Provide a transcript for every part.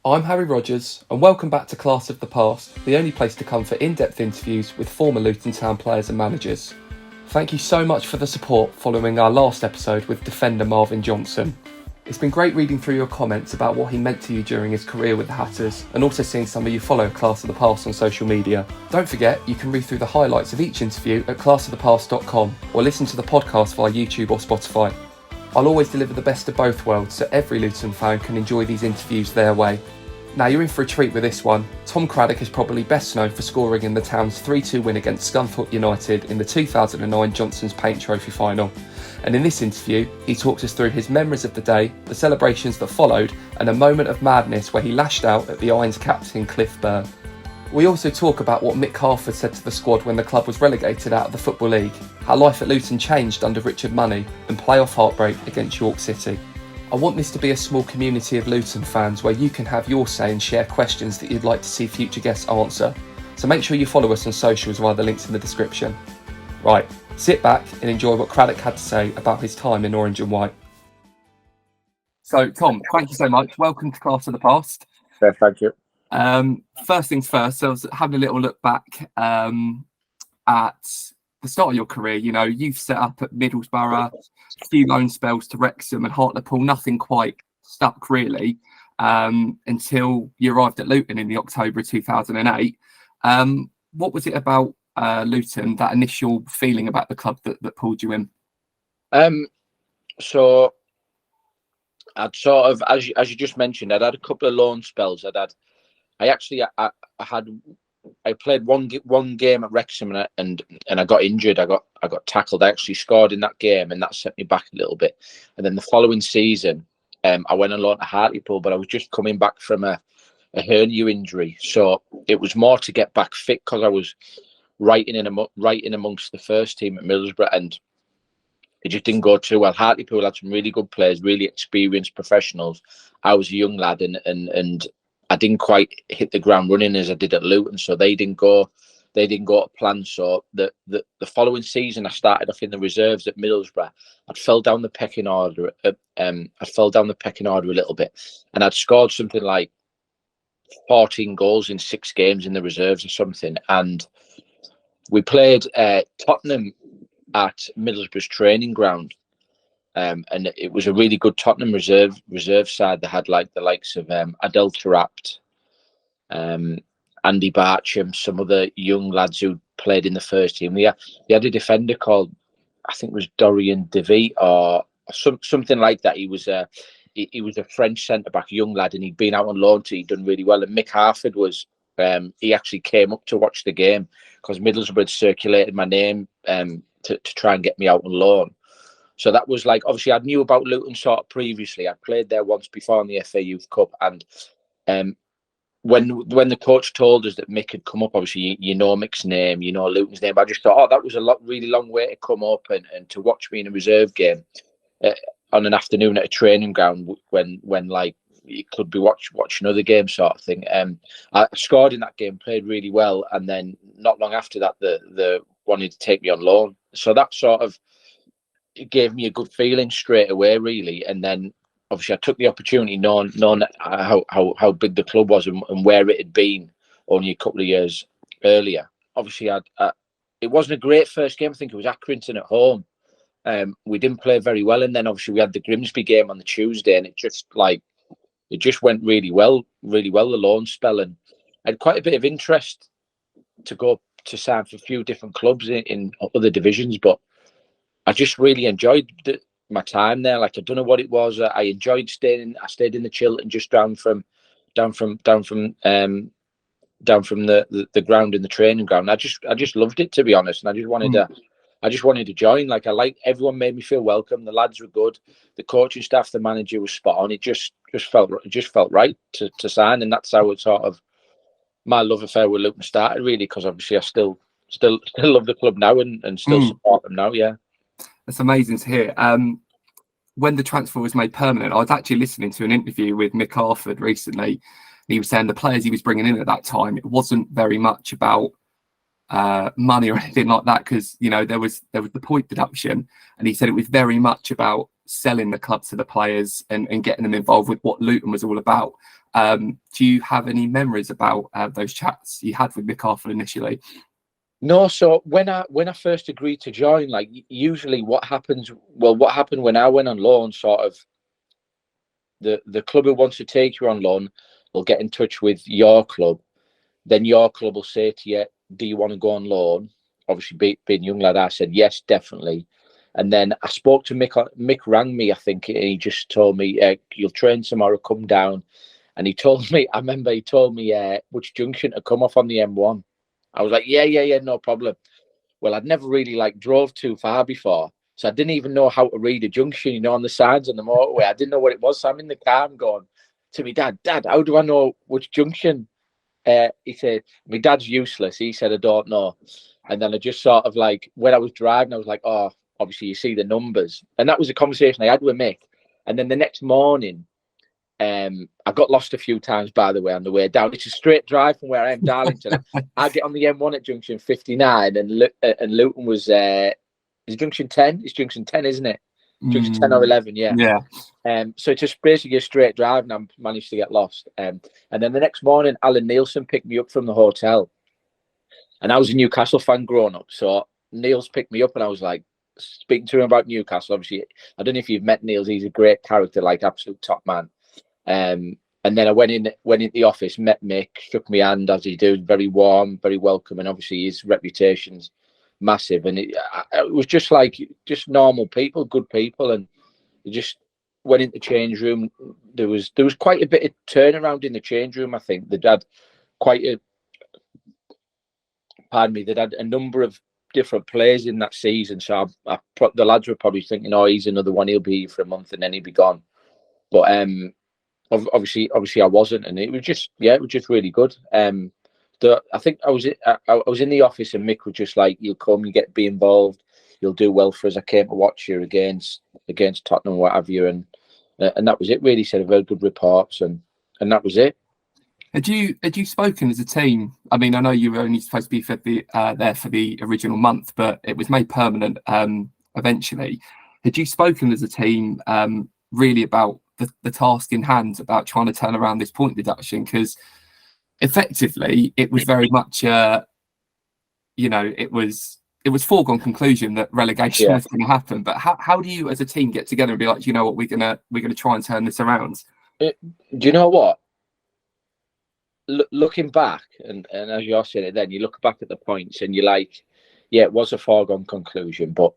I'm Harry Rogers, and welcome back to Class of the Past, the only place to come for in-depth interviews with former Luton Town players and managers. Thank you so much for the support following our last episode with defender Marvin Johnson. It's been great reading through your comments about what he meant to you during his career with the Hatters, and also seeing some of you follow Class of the Past on social media. Don't forget, you can read through the highlights of each interview at classofthepast.com or listen to the podcast via YouTube or Spotify. I'll always deliver the best of both worlds so every Luton fan can enjoy these interviews their way. Now you're in for a treat with this one. Tom Craddock is probably best known for scoring in the town's 3-2 win against Scunthorpe United in the 2009 Johnstone's Paint Trophy final. And in this interview, he talks us through his memories of the day, the celebrations that followed, and a moment of madness where he lashed out at the Irons captain Cliff Byrne. We also talk about what Mick Harford said to the squad when the club was relegated out of the Football League, how life at Luton changed under Richard Money, and playoff heartbreak against York City. I want this to be a small community of Luton fans where you can have your say and share questions that you'd like to see future guests answer. So make sure you follow us on socials via the links in the description. Right, sit back and enjoy what Craddock had to say about his time in orange and white. So Tom, thank you so much. Welcome to Class of the Past. Yeah, thank you. First things first, so I was having a little look back at the start of your career. You know, you've set up at Middlesbrough, a few loan spells to Wrexham and Hartlepool, nothing quite stuck really until you arrived at Luton in the October 2008. What was it about Luton, that initial feeling about the club that pulled you in? So I'd sort of, as you just mentioned, I'd had a couple of loan spells. I played one game at Wrexham and I got injured. I got tackled. I actually scored in that game, and that set me back a little bit. And then the following season, I went on loan to Hartlepool, but I was just coming back from a hernia injury, so it was more to get back fit because I was right in amongst the first team at Middlesbrough, and it just didn't go too well. Hartlepool had some really good players, really experienced professionals. I was a young lad, and I didn't quite hit the ground running as I did at Luton, so they didn't go to plan. So the following season, I started off in the reserves at Middlesbrough. I fell down the pecking order. A little bit, and I'd scored something like 14 goals in 6 games in the reserves or something. And we played Tottenham at Middlesbrough's training ground. And it was a really good Tottenham reserve side. They had like the likes of Adel Tarapt, Andy Barcham, some other young lads who played in the first team. We had a defender called, I think it was Dorian DeVee or something like that. He was a French centre back, young lad, and he'd been out on loan. He'd done really well. And Mick Harford was he actually came up to watch the game because Middlesbrough had circulated my name to try and get me out on loan. So that was like, obviously I knew about Luton sort of previously. I played there once before in the FA Youth Cup, and when the coach told us that Mick had come up, obviously you know Mick's name, you know Luton's name. I just thought, oh, that was really long way to come up and to watch me in a reserve game on an afternoon at a training ground when like you could be watching other games sort of thing. I scored in that game, played really well, and then not long after that, they wanted to take me on loan. So that sort of it gave me a good feeling straight away, really. And then obviously I took the opportunity, knowing how big the club was and where it had been only a couple of years earlier. Obviously, it wasn't a great first game. I think it was Accrington at home. We didn't play very well, and then obviously we had the Grimsby game on the Tuesday, and it just went really well the loan spell, and I had quite a bit of interest to go to sign for a few different clubs in other divisions, but I just really enjoyed my time there. Like, I don't know what it was. I enjoyed staying. I stayed in the Chiltern, just down from the ground in the training ground. I just loved it, to be honest, and I just wanted to join. Like, everyone made me feel welcome. The lads were good. The coaching staff, the manager was spot on. It just felt right to sign, and that's how it sort of my love affair with Luton started, really. Because obviously I still love the club now and still support them now. Yeah. That's amazing to hear. When the transfer was made permanent, I was actually listening to an interview with Mick Harford recently. He was saying the players he was bringing in at that time, it wasn't very much about money or anything like that, because, you know, there was the point deduction, and he said it was very much about selling the club to the players and getting them involved with what Luton was all about. Do you have any memories about those chats you had with Mick Harford initially? No, so when I first agreed to join, like usually what happened when I went on loan, sort of the club who wants to take you on loan will get in touch with your club. Then your club will say to you, do you want to go on loan? Obviously, being a young lad, I said, yes, definitely. And then I spoke to Mick. Mick rang me, I think, and he just told me, you'll train tomorrow, come down. And he told me, I remember he told me which junction to come off on the M1. I was like, yeah, no problem. Well, I'd never really drove too far before. So I didn't even know how to read a junction, on the signs on the motorway. I didn't know what it was. So I'm in the car, I'm going to me, Dad, how do I know which junction? He said, my dad's useless. He said, I don't know. And then I just sort of when I was driving, I was like, oh, obviously you see the numbers. And that was a conversation I had with Mick. And then the next morning, I got lost a few times, by the way, on the way down. It's a straight drive from where I am, Darlington. I get on the M1 at junction 59 and Luton was, is junction 10? It's junction 10, isn't it? Junction 10 or 11, yeah. Yeah. So it's just basically a straight drive, and I managed to get lost. And then the next morning, Alan Nielsen picked me up from the hotel. And I was a Newcastle fan growing up. So Niels picked me up, and I was speaking to him about Newcastle. Obviously, I don't know if you've met Niels. He's a great character, absolute top man. And then I went into the office, met Mick, shook my hand as he do, very warm, very welcome. And obviously his reputation's massive. And it was just normal people, good people. And just went into the change room. There was quite a bit of turnaround in the change room. I think they'd had they'd had a number of different players in that season. So the lads were probably thinking, oh, he's another one. He'll be here for a month and then he'll be gone. But obviously I wasn't, and it was just really good. I think I was in the office and Mick was just like, you'll come, you be involved, you'll do well for us. I came to watch you against Tottenham, what have you, and that was it. Really said very good reports, and that was it. Had you spoken as a team? I mean, I know you were only supposed to be there for the original month, but it was made permanent eventually. Had you spoken as a team really about the task in hand, about trying to turn around this point deduction? Because effectively it was very much it was foregone conclusion that relegation was going to happen. But how do you as a team get together and be like, you know what, we're gonna try and turn this around? Do you know what, looking back, and as you're saying it, then you look back at the points and you're like, yeah, it was a foregone conclusion, but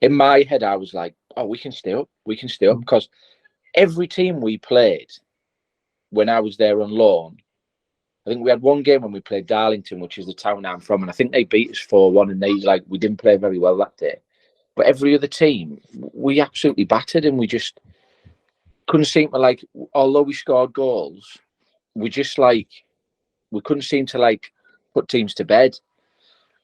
in my head I was like, oh, we can stay up because every team we played when I was there on loan, I think we had one game when we played Darlington, which is the town I'm from, and I think they beat us 4-1, and we didn't play very well that day. But every other team, we absolutely battered, and we just couldn't seem to although we scored goals, we just we couldn't seem to put teams to bed.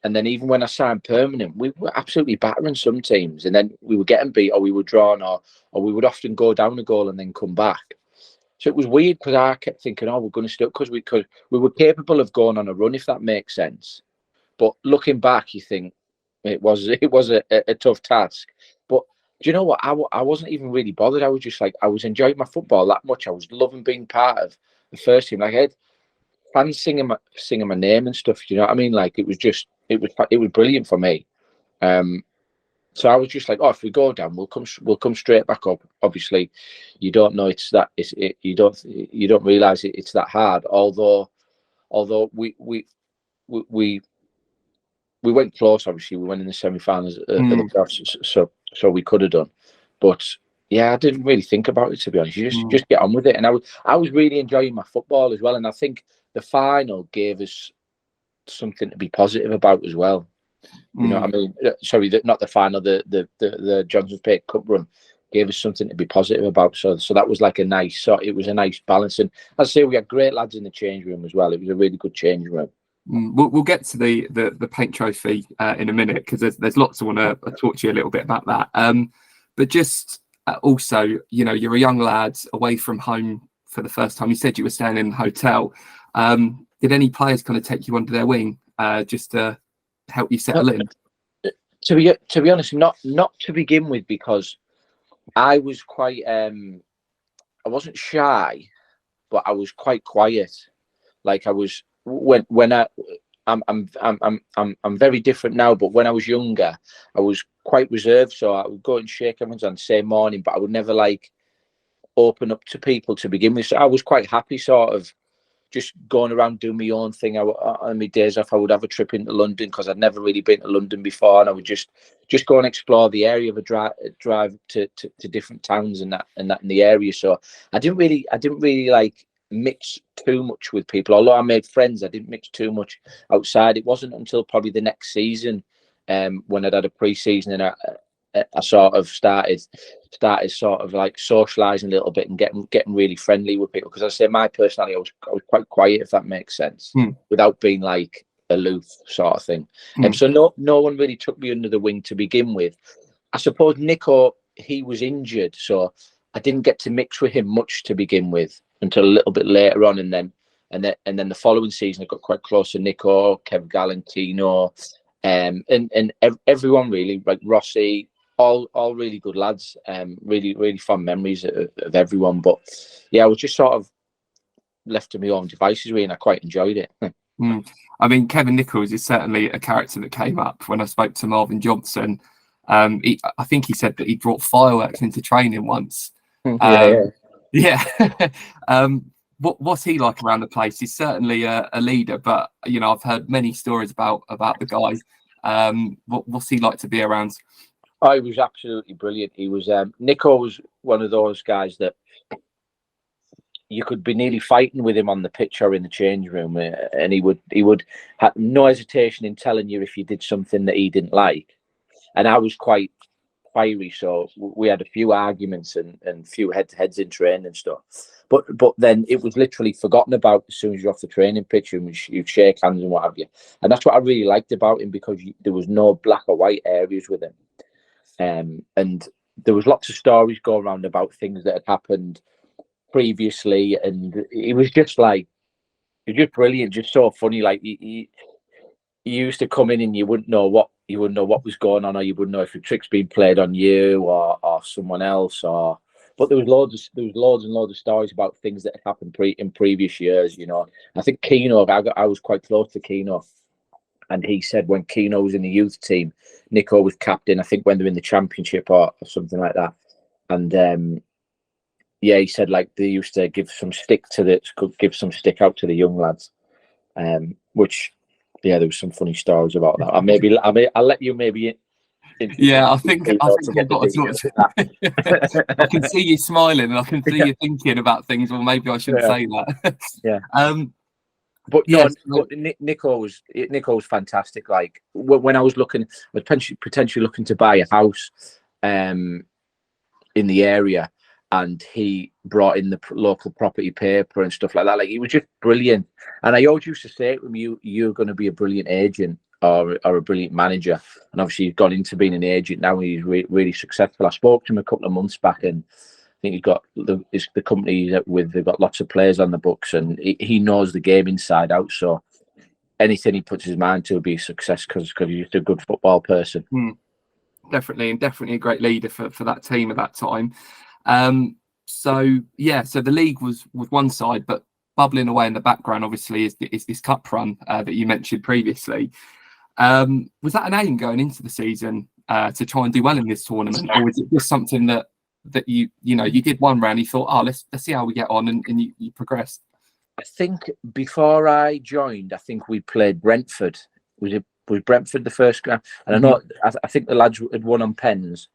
And then even when I signed permanent, we were absolutely battering some teams, and then we were getting beat, or we were drawn, or we would often go down a goal and then come back. So it was weird because I kept thinking, oh, we're going to stay up, because we were capable of going on a run, if that makes sense. But looking back, you think it was a tough task. But do you know what? I wasn't even really bothered. I was just I was enjoying my football that much. I was loving being part of the first team. I had fans singing my name and stuff. You know what I mean? It was brilliant for me. So I was just like, oh, if we go down, we'll come straight back up. Obviously, you don't know you don't realize it's that hard. Although we went close. Obviously, we went in the semi-finals of the playoffs, so we could have done. But yeah, I didn't really think about it, to be honest. You just get on with it, and I was really enjoying my football as well. And I think the final gave us something to be positive about as well. You know what I mean? Sorry, not the final. The Johnstone Cup run gave us something to be positive about. So that was it was a nice balance. And as I say, we had great lads in the change room as well. It was a really good change room. We'll get to the paint trophy in a minute, because there's lots I want to talk to you a little bit about that. But just also, you're a young lad away from home for the first time. You said you were staying in a hotel. Did any players kind of take you under their wing just to help you settle in? To be honest, not to begin with, because I was quite. I wasn't shy, but I was quite quiet. Like I was when I'm very different now. But when I was younger, I was quite reserved. So I would go and shake everyone's hand, say morning, but I would never like open up to people to begin with. So I was quite happy, sort of just going around doing my own thing. On my days off, I would have a trip into London because I'd never really been to London before, and I would just go and explore the area of a drive to different towns and that in the area. So I didn't really like mix too much with people. Although I made friends, I didn't mix too much outside. It wasn't until probably the next season, when I'd had a pre-season and I sort of started sort of like socializing a little bit and getting really friendly with people. Because I say my personality, I was quite quiet, if that makes sense, without being like aloof sort of thing. And so no one really took me under the wing to begin with. I suppose Nico, he was injured, so I didn't get to mix with him much to begin with until a little bit later on, and then the following season I got quite close to Nico, Kev Galantino, and everyone really, like Rossi. All really good lads. Really fond memories of everyone. But yeah, I was just sort of left to my own devices, really, and I quite enjoyed it. I mean, Kevin Nichols is certainly a character that came up when I spoke to Marvin Johnson. I think he said that he brought fireworks into training once. Yeah. What's he like around the place? He's certainly a leader, but I've heard many stories about the guy. What's he like to be around? Oh, he was absolutely brilliant. He was Nico was one of those guys that you could be nearly fighting with him on the pitch or in the change room, and he would have no hesitation in telling you if you did something that he didn't like. And I was quite fiery, so we had a few arguments and few head-to-heads in training and stuff. But then it was literally forgotten about as soon as you're off the training pitch and you'd shake hands and what have you. And that's what I really liked about him, because there was no black or white areas with him. And there was lots of stories going around about things that had happened previously, and it was just brilliant, just so funny. Like he used to come in and you wouldn't know what was going on, or you wouldn't know if a trick's being played on you or someone else. But there was loads and loads of stories about things that had happened in previous years. I think Keno, I was quite close to Keno. And he said when Keno was in the youth team, Nico was captain, I think when they're in the championship or something like that. And he said like they used to give some stick out to the young lads. Which there was some funny stories about that. I'll let you maybe. I think I've got to talk to that. I can see you smiling, and I can see you thinking about things. Well, maybe I shouldn't say that. But Nico was fantastic. Like when I was potentially looking to buy a house in the area, and he brought in the local property paper and stuff like that. Like he was just brilliant. And I always used to say to him, you're going to be a brilliant agent or a brilliant manager. And obviously he's got into being an agent now. He's really successful. I spoke to him a couple of months back, and I think he's got the company they've got lots of players on the books, and he knows the game inside out. So anything he puts his mind to will be a success, because he's just a good football person. Definitely a great leader for that team at that time. So the league was one side, but bubbling away in the background obviously is this cup run that you mentioned previously. Was that an aim going into the season to try and do well in this tournament, or was it just something that you did one round, you thought, let's see how we get on, and you progressed? I think before I joined, I think we played Brentford. Was Brentford the first round? And I think the lads had won on pens,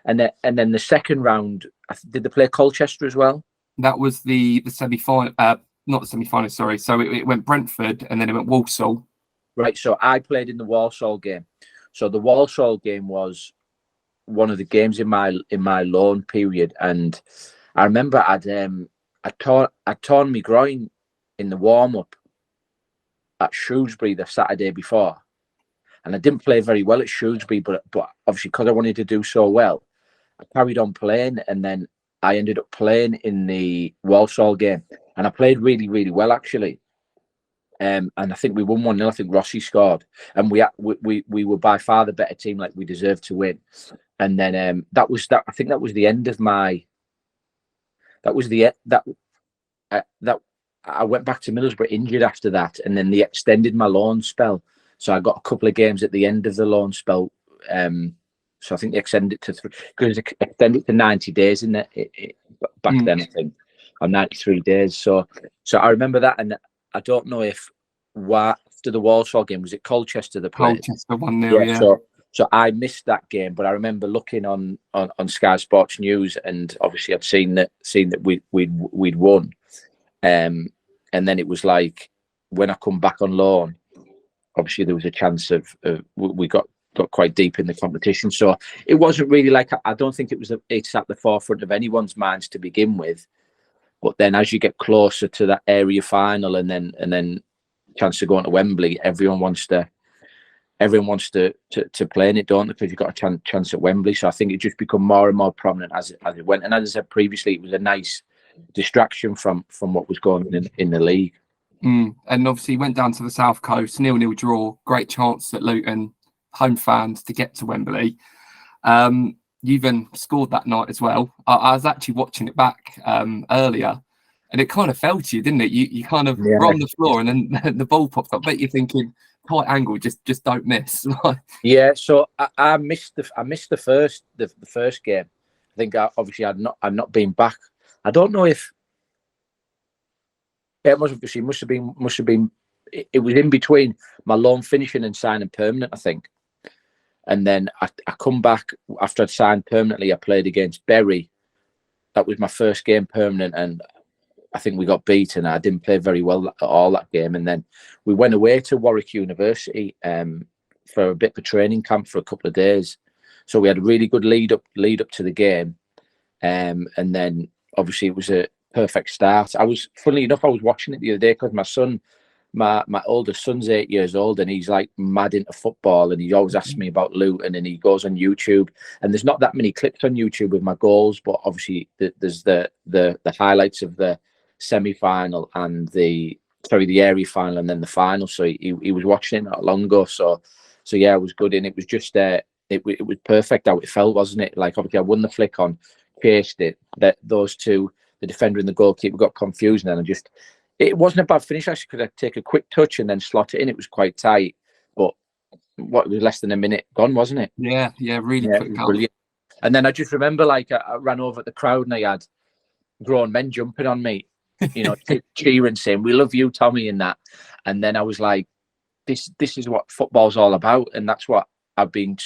and then the second round, did they play Colchester as well? That was the semi-final, not the semi-final. Sorry. So it went Brentford, and then it went Walsall. Right. So I played in the Walsall game. So the Walsall game was one of the games in my loan period, and I remember I'd torn my groin in the warm up at Shrewsbury the Saturday before, and I didn't play very well at Shrewsbury, but obviously because I wanted to do so well, I carried on playing, and then I ended up playing in the Walsall game, and I played really, really well actually. And I think we won 1-0. I think Rossi scored, and we were by far the better team. Like we deserved to win. and then that was that. I think that was the end of my. That was that I went back to Middlesbrough injured after that, and then they extended my loan spell. So I got a couple of games at the end of the loan spell. So I think they extended it to because it extended to 90 days in it back then, I think, or 93 days. So I remember that, and I don't know if after the Walsall game, was it Colchester the played? Colchester 1-0, yeah. So I missed that game, but I remember looking on Sky Sports News, and obviously I'd seen that we'd won. And then it was like when I come back on loan, obviously there was a chance of we got quite deep in the competition. So it wasn't really like, I don't think it's at the forefront of anyone's minds to begin with. But then as you get closer to that area final and then chance to go on to Wembley, everyone wants to play in it, don't they? Because you've got a chance at Wembley. So I think it just become more and more prominent as it went. And as I said previously, it was a nice distraction from what was going on in the league. And obviously went down to the South Coast, 0-0 draw, great chance at Luton, home fans to get to Wembley. You even scored that night as well. I was actually watching it back earlier, and it kind of fell to you, didn't it? You kind of were on the floor, and then the ball popped up. I bet you're thinking, tight angle, just don't miss. Yeah, so I missed the first game. I think obviously I'd not been back. I don't know if it must have been. It was in between my loan finishing and signing permanent, I think. And then I come back after I'd signed permanently. I played against Bury. That was my first game permanent, and I think we got beaten. I didn't play very well at all that game. And then we went away to Warwick University for a bit of a training camp for a couple of days. So we had a really good lead up to the game, and then obviously it was a perfect start. Funnily enough, I was watching it the other day because my son. My oldest son's 8 years old, and he's like mad into football, and he always asks me about Luton, and he goes on YouTube, and there's not that many clips on YouTube with my goals, but obviously there's the highlights of the semi-final and the area final and then the final. So he was watching it not long ago. So yeah, it was good, and it was just it was perfect how it felt, wasn't it? Like obviously I won the flick on, chased it, that those two, the defender and the goalkeeper, got confused, and it wasn't a bad finish. Actually, could I take a quick touch and then slot it in? It was quite tight, but it was less than a minute gone, wasn't it? Yeah, really quick. Brilliant. And then I just remember, like, I ran over at the crowd and I had grown men jumping on me, cheering, saying, "We love you, Tommy," and that. And then I was like, "This is what football's all about," and that's what I've been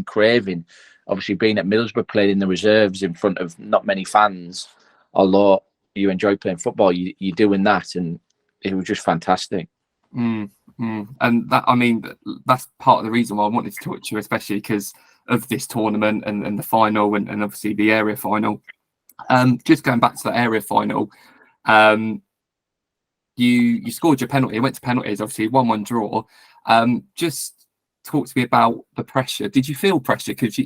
craving. Obviously, being at Middlesbrough, playing in the reserves in front of not many fans, although you enjoy playing football, you're doing that, and it was just fantastic. And that, I mean, that's part of the reason why I wanted to talk to you, especially because of this tournament and the final and obviously the area final. Just going back to the area final, you scored your penalty. It went to penalties, obviously 1-1 draw. Just talk to me about the pressure. Did you feel pressure? Because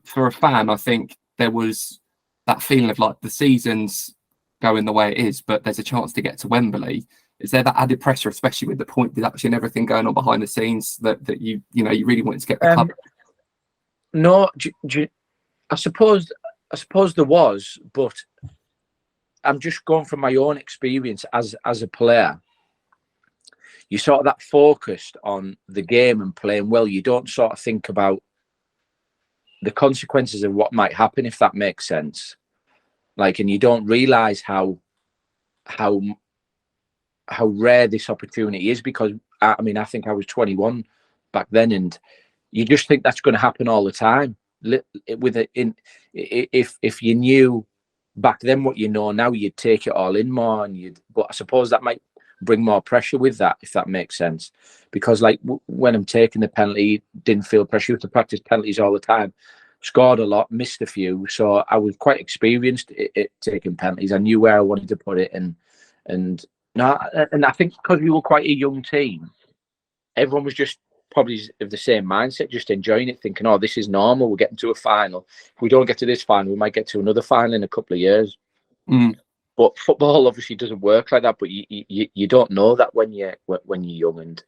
for a fan, I think there was that feeling of like the season's going the way it is, but there's a chance to get to Wembley. Is there that added pressure, especially with the point deduction and everything going on behind the scenes, that you really wanted to get the club? No, I suppose there was, but I'm just going from my own experience as a player. You sort of that focused on the game and playing well. You don't sort of think about the consequences of what might happen, if that makes sense. Like, and you don't realise how rare this opportunity is, because I think I was 21 back then, and you just think that's going to happen all the time. If you knew back then what you know now, you'd take it all in more, but I suppose that might bring more pressure with that, if that makes sense. Because like when I'm taking the penalty, didn't feel pressure. To practice penalties all the time. Scored a lot, missed a few, so I was quite experienced at taking penalties. I knew where I wanted to put it, and I think because we were quite a young team, everyone was just probably of the same mindset, just enjoying it, thinking, "Oh, this is normal. We're getting to a final. If we don't get to this final, we might get to another final in a couple of years." But football obviously doesn't work like that. But you don't know that when you're young, and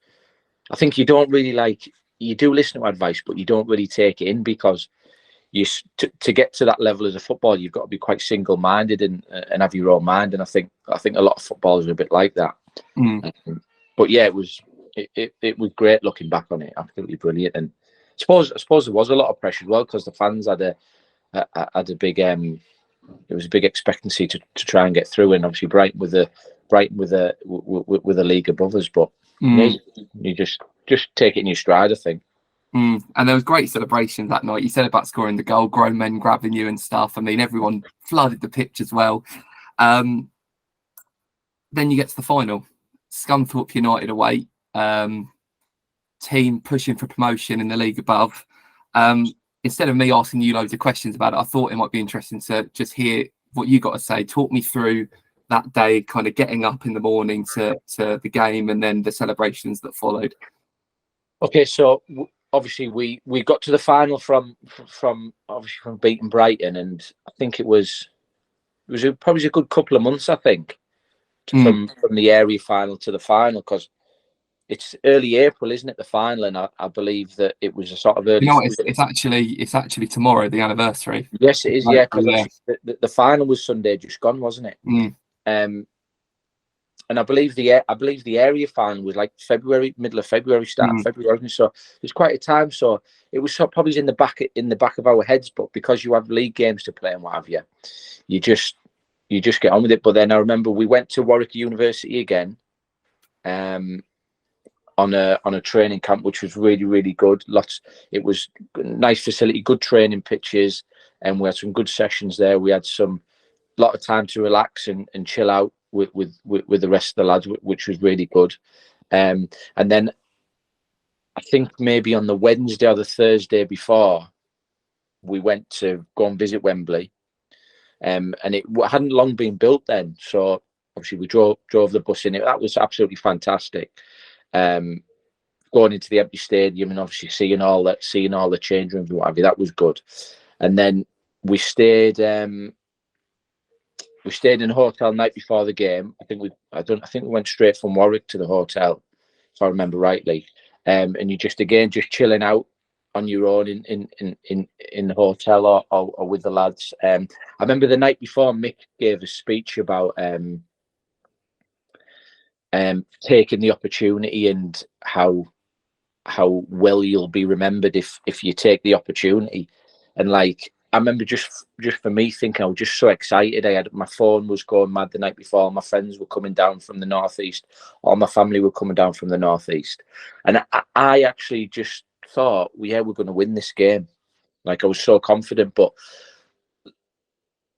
I think you don't really you do listen to advice, but you don't really take it in, because to get to that level as a footballer, you've got to be quite single-minded and have your own mind. And I think a lot of footballers are a bit like that. But yeah, it was great looking back on it. Absolutely brilliant. And I suppose there was a lot of pressure as well, because the fans had a big there was a big expectancy to try and get through, and obviously Brighton with a league above us. But yeah, you just take it in your stride, I think. And there was great celebrations that night. You said about scoring the goal, grown men grabbing you and stuff. I mean, everyone flooded the pitch as well. Then you get to the final. Scunthorpe United away, team pushing for promotion in the league above. Instead of me asking you loads of questions about it, I thought it might be interesting to just hear what you got to say. Talk me through that day, kind of getting up in the morning to the game and then the celebrations that followed. Okay, so obviously we got to the final from beating Brighton, and I think it was probably a good couple of months, I think, from the area final to the final, because it's early April, isn't it? The final, and I believe that it was a sort of early. You know, it's actually tomorrow, the anniversary. Yes, it is. Yeah, because the final was Sunday just gone, wasn't it? And I believe the area final was like February, middle of February, start of February, wasn't it? So it was quite a time. So it was probably in the back of our heads, but because you have league games to play and what have you, you just get on with it. But then I remember we went to Warwick University again, on a training camp, which was really, really good. It was nice facility, good training pitches, and we had some good sessions there. We had lot of time to relax and chill out with the rest of the lads, which was really good. And then I think maybe on the Wednesday or the Thursday before, we went to go and visit Wembley, and it hadn't long been built then. So obviously we drove the bus in it. That was absolutely fantastic. Going into the empty stadium and obviously seeing all the change rooms and what have you, that was good. And then we stayed in a hotel night before the game. I think we went straight from Warwick to the hotel, if I remember rightly. And you just chilling out on your own in the hotel or with the lads. I remember the night before, Mick gave a speech about taking the opportunity and how well you'll be remembered if you take the opportunity. And like, I remember just for me thinking, I was just so excited. My phone was going mad the night before. My friends were coming down from the northeast. All my family were coming down from the northeast, and I actually just thought, we're going to win this game. Like, I was so confident. But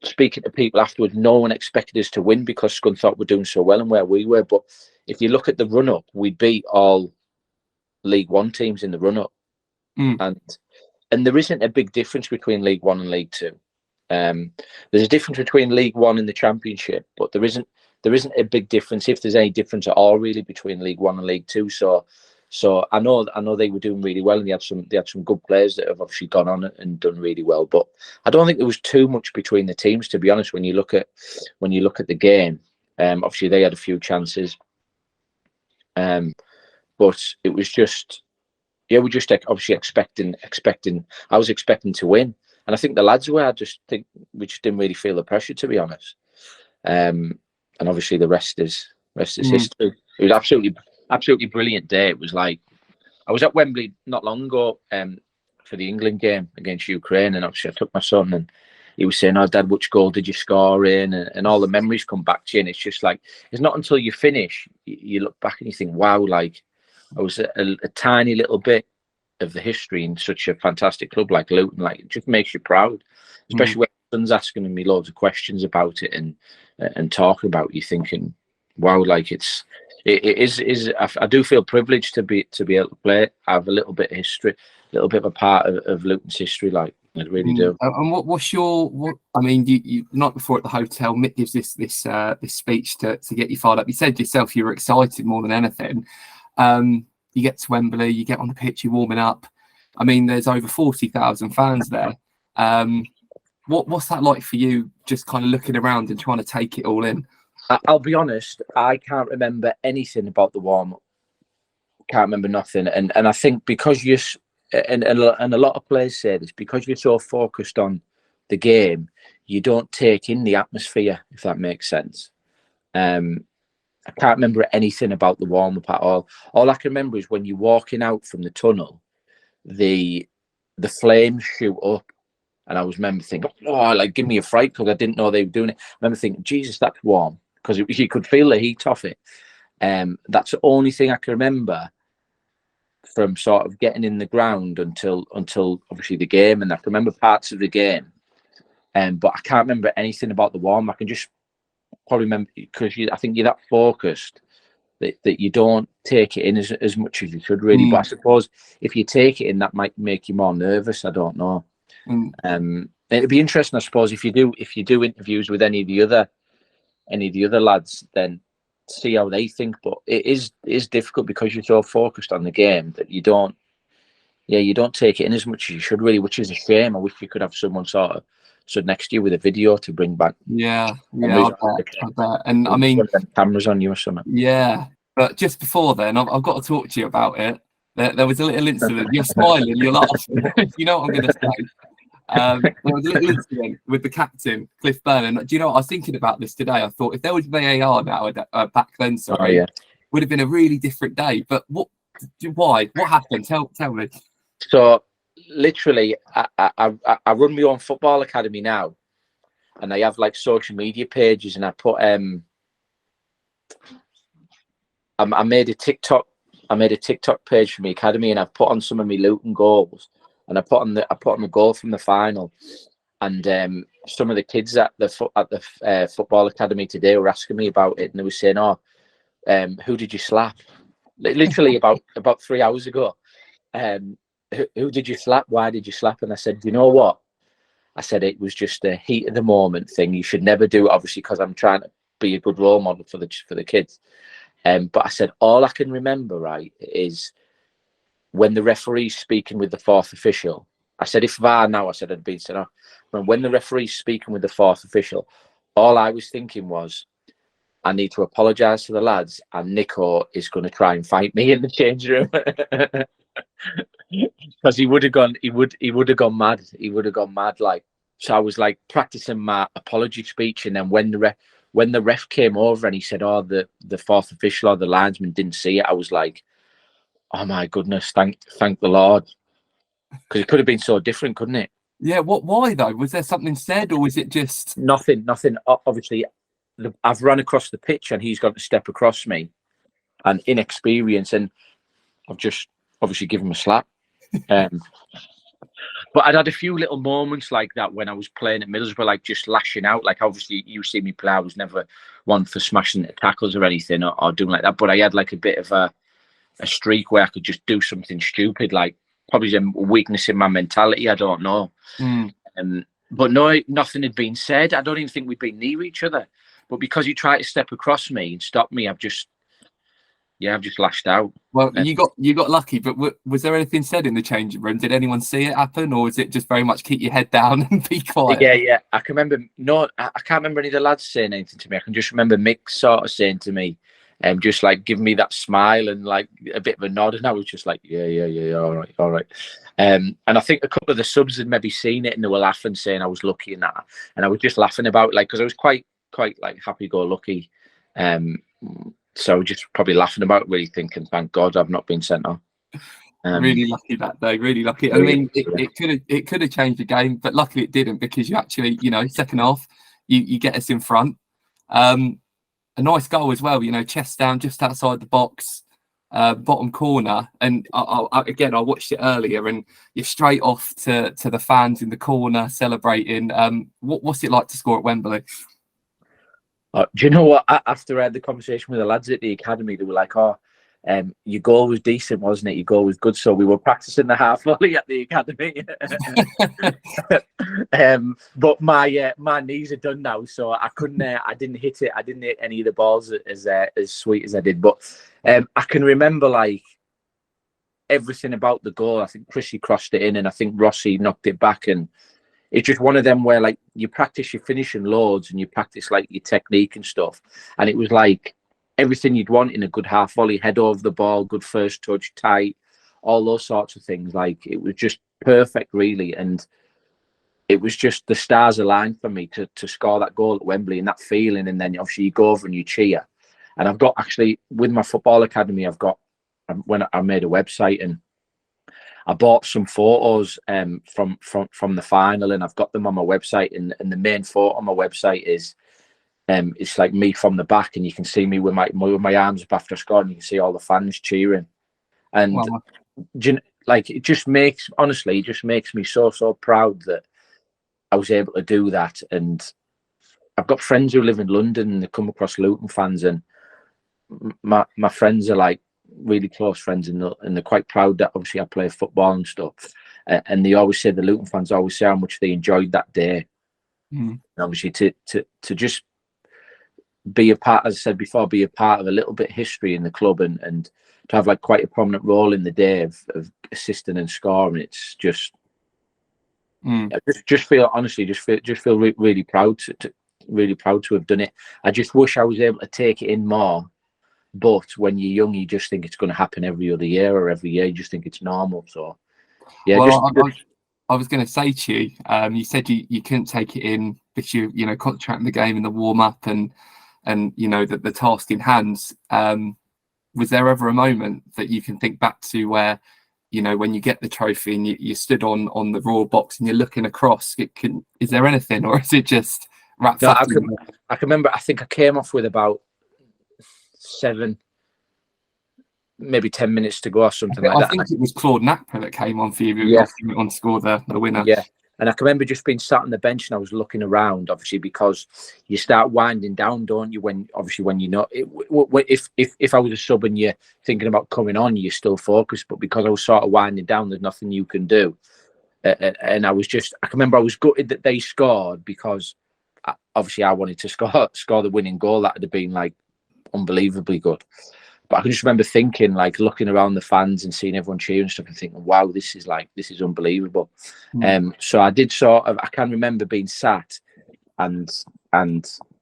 speaking to people afterwards, no one expected us to win because Scunthorpe were doing so well and where we were. But if you look at the run-up, we beat all League One teams in the run-up. And there isn't a big difference between League One and League Two. There's a difference between League One and the Championship, but there isn't a big difference, if there's any difference at all, really, between League One and League Two. So I know they were doing really well, and they had some good players that have obviously gone on and done really well. But I don't think there was too much between the teams, to be honest. When you look at the game, obviously they had a few chances, but it was just. Yeah, we're just obviously expecting. I was expecting to win, and I think the lads were. I just think we just didn't really feel the pressure, to be honest. And obviously the rest is history. It was absolutely brilliant day. It was like, I was at Wembley not long ago for the England game against Ukraine, and obviously I took my son, and he was saying, "Oh, Dad, which goal did you score in?" And all the memories come back to you, and it's just like, it's not until you finish you look back and you think, wow, like, I was a tiny little bit of the history in such a fantastic club like Luton. Like, it just makes you proud, especially when son's asking me loads of questions about it and talking about you, thinking, wow, like it is. I do feel privileged to be able to play. I have a little bit of history, a little bit of a part of Luton's history. Like, I really do. And what's your? I mean, you not before at the hotel. Mick gives this speech to get you fired up. You said yourself you were excited more than anything. You get to Wembley, you get on the pitch, you're warming up. I mean, there's over 40,000 fans there. What's that like for you, just kind of looking around and trying to take it all in? I'll be honest, I can't remember anything about the warm-up. Can't remember nothing. And I think because and a lot of players say this, because you're so focused on the game, you don't take in the atmosphere, if that makes sense. I can't remember anything about the warm-up at all. All I can remember is when you're walking out from the tunnel, the flames shoot up, and I was remember thinking, oh, like, give me a fright, because I didn't know they were doing it. I remember thinking, Jesus, that's warm, because you could feel the heat off it. That's the only thing I can remember from sort of getting in the ground until obviously the game, and I can remember parts of the game, but I can't remember anything about the warm. I can just probably remember, because I think you're that focused that you don't take it in as much as you should, really. But I suppose if you take it in, that might make you more nervous. I don't know. It'd be interesting, I suppose, if you do interviews with any of the other lads, then see how they think. But it is difficult because you're so focused on the game that you don't take it in as much as you should, really, which is a shame. I wish you could have someone sort of stood next to you with a video to bring back. I bet. And I mean, cameras on you or something. Yeah, but just before then, I've got to talk to you about it. There was a little incident. You're smiling, you're laughing. You know what I'm going to say. There was a little incident with the captain, Cliff Byrne. And do you know what? I was thinking about this today. I thought if there was VAR now, back then, would have been a really different day. But why? What happened? Tell me. So, literally, I run my own football academy now, and I have like social media pages, and I put I made a TikTok page for my academy, and I've put on some of my Luton goals, and I put on the goal from the final, and some of the kids at the football academy today were asking me about it, and they were saying, "Oh, who did you slap?" Literally about 3 hours ago. Who did you slap? Why did you slap? And I said, you know what? I said it was just a heat of the moment thing. You should never do it, obviously, because I'm trying to be a good role model for the kids. But I said all I can remember, right, is when the referee's speaking with the fourth official. I said if VAR now, I said I'd been sent off. But when the referee's speaking with the fourth official, all I was thinking was, I need to apologise to the lads, and Nico is going to try and fight me in the change room. Because he would have gone mad. He would have gone mad. Like, so I was like practicing my apology speech, and then when the ref came over and he said, "Oh, the fourth official or the linesman didn't see it," I was like, "Oh my goodness, thank the Lord," because it could have been so different, couldn't it? Yeah. Why though? Was there something said, or was it just nothing? Obviously, I've run across the pitch, and he's got to step across me, and inexperience, and I've just obviously given him a slap. But I'd had a few little moments like that when I was playing at Middlesbrough, like just lashing out. Like, obviously, you see me play, I was never one for smashing the tackles or anything or doing like that. But I had like a bit of a streak where I could just do something stupid, like probably a weakness in my mentality. I don't know. But no, nothing had been said. I don't even think we'd been near each other. But because he tried to step across me and stop me, I've just lashed out. Well, you got lucky, but was there anything said in the changing room? Did anyone see it happen, or was it just very much keep your head down and be quiet? Yeah. I can remember. No, I can't remember any of the lads saying anything to me. I can just remember Mick sort of saying to me, just like giving me that smile and like a bit of a nod, and I was just like, yeah, all right. And I think a couple of the subs had maybe seen it and they were laughing, saying I was lucky in that, and I was just laughing about like because I was quite like happy-go-lucky. So I was just probably laughing about it, really thinking, thank God I've not been sent off. Really lucky that day, really lucky. I mean, it could have changed the game, but luckily it didn't, because you actually, second half, you get us in front. A nice goal as well, chest down just outside the box, bottom corner. And I watched it earlier, and you're straight off to the fans in the corner celebrating. What's it like to score at Wembley? Do you know what? After I had the conversation with the lads at the academy, they were like, "Oh, your goal was decent, wasn't it? Your goal was good." So we were practicing the half volley at the academy. But my knees are done now, so I couldn't. I didn't hit it. I didn't hit any of the balls as sweet as I did. But I can remember like everything about the goal. I think Chrissy crossed it in, and I think Rossi knocked it back, and it's just one of them where like you practice your finishing loads and you practice like your technique and stuff. And it was like everything you'd want in a good half volley, head over the ball, good first touch, tight, all those sorts of things. Like, it was just perfect, really. And it was just the stars aligned for me to score that goal at Wembley, and that feeling. And then obviously you go over and you cheer. And I've got, actually, with my football academy, when I made a website, and I bought some photos from the final, and I've got them on my website. And the main photo on my website is it's like me from the back, and you can see me with my arms up after scoring. You can see all the fans cheering, and Wow. like, it just makes me so proud that I was able to do that. And I've got friends who live in London, and they come across Luton fans, and my friends are like really close friends, and they're quite proud that obviously I play football and stuff. And they always say, the Luton fans always say how much they enjoyed that day. And obviously to just be a part, as I said before, be a part of a little bit of history in the club, and to have like quite a prominent role in the day of assisting and scoring. It's just, I just feel really proud to have done it. I just wish I was able to take it in more. But when you're young, you just think it's going to happen every other year or every year. You just think it's normal. So, yeah. Well, I was going to say to you, you said you couldn't take it in because you concentrating the game in the warm up and the task in hand. Was there ever a moment that you can think back to where, when you get the trophy and you stood on the raw box and you're looking across? Is there anything, or is it just wrapped up? I can remember. I think I came off with about 7, maybe 10 minutes to go or something like that. I think it was Claude Nakper that came on for you. Yeah. On to score the winner. Yeah. And I can remember just being sat on the bench, and I was looking around, obviously, because you start winding down, don't you? When you know, if I was a sub and you're thinking about coming on, you're still focused. But because I was sort of winding down, there's nothing you can do. And I can remember I was gutted that they scored, because obviously I wanted to score the winning goal. That would have been like unbelievably good. But I can just remember thinking, like, looking around the fans and seeing everyone cheering and stuff, and thinking, wow, this is unbelievable. So I did I can remember being sat and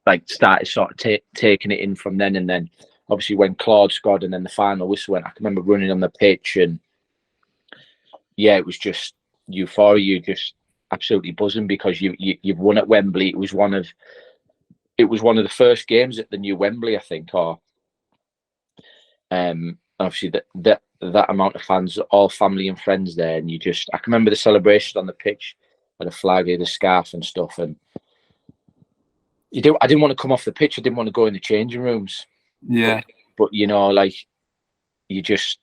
like started sort of taking it in from then. And then obviously when Claude scored and then the final whistle went, I can remember running on the pitch, and yeah, it was just euphoria. You just absolutely buzzing because you've won at Wembley. It was one of the first games at the new Wembley, I think, or obviously that amount of fans, all family and friends there, and I can remember the celebration on the pitch with the flag, the scarf and stuff. And I didn't want to come off the pitch. I didn't want to go in the changing rooms. Yeah. But like, you're just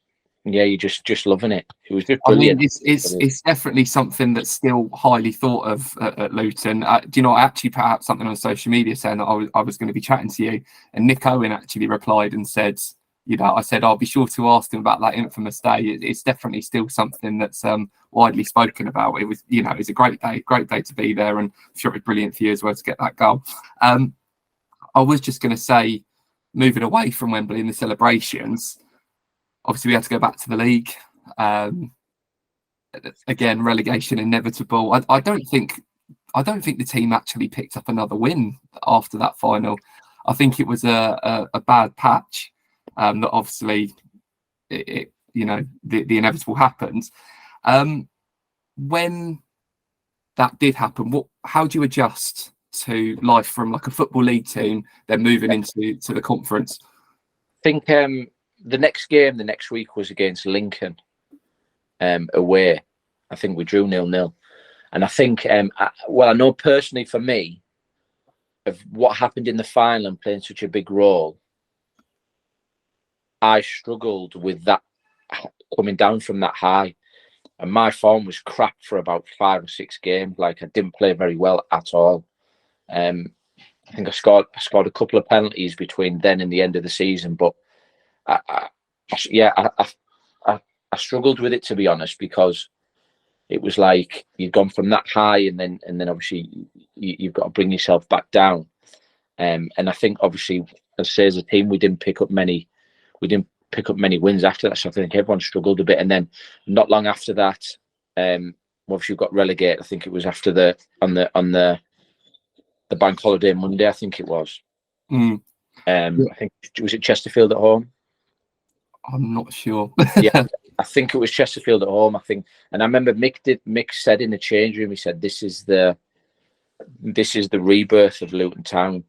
loving it. It was just brilliant. I mean, it's definitely something that's still highly thought of at Luton. I actually put out something on social media saying that I was going to be chatting to you, and Nick Owen actually replied and said, I said I'll be sure to ask him about that infamous day. It's definitely still something that's widely spoken about. It was, it was a great day to be there, and I'm sure it was brilliant for you as well to get that goal. I was just going to say, moving away from Wembley in the celebrations, obviously we had to go back to the league. Again, relegation inevitable. I don't think the team actually picked up another win after that final. I think it was a bad patch. That obviously, the inevitable happens. When that did happen, how do you adjust to life from like a football league team, then moving into the conference? I think the next game the next week was against Lincoln, away. I think we drew 0-0, and I think I know personally for me, of what happened in the final and playing such a big role, I struggled with that, coming down from that high, and my form was crap for about 5 or 6 games. Like, I didn't play very well at all. I think I scored a couple of penalties between then and the end of the season, but I struggled with it, to be honest, because it was like you've gone from that high, and then obviously you've got to bring yourself back down. And I think obviously, as a team, we didn't pick up many wins after that. So I think everyone struggled a bit. And then not long after that, obviously we got relegated. I think it was after on the bank holiday Monday, I think it was. I think, was it Chesterfield at home? I'm not sure. Yeah, I think it was Chesterfield at home. I think, and I remember Mick said in the change room, he said, "This is the rebirth of Luton Town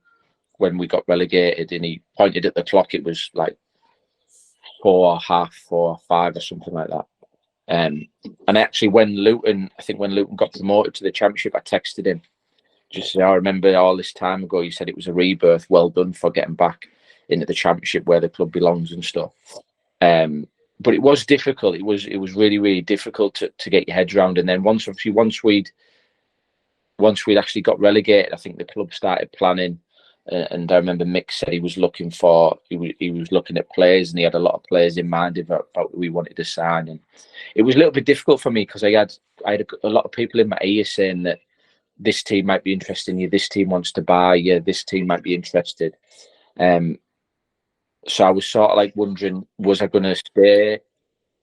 when we got relegated." And he pointed at the clock. It was like 4 or 5 or something like that. And actually, when Luton got promoted to the Championship, I texted him. Just I remember all this time ago, you said it was a rebirth. Well done for getting back into the Championship where the club belongs and stuff. But it was difficult. It was really, really difficult to get your head around. And then once we'd actually got relegated, I think the club started planning. And I remember Mick said he was looking at players, and he had a lot of players in mind about who we wanted to sign. And it was a little bit difficult for me because I had a lot of people in my ear saying that this team might be interested in you, this team wants to buy you, this team might be interested. So I was sort of like wondering, was I going to stay?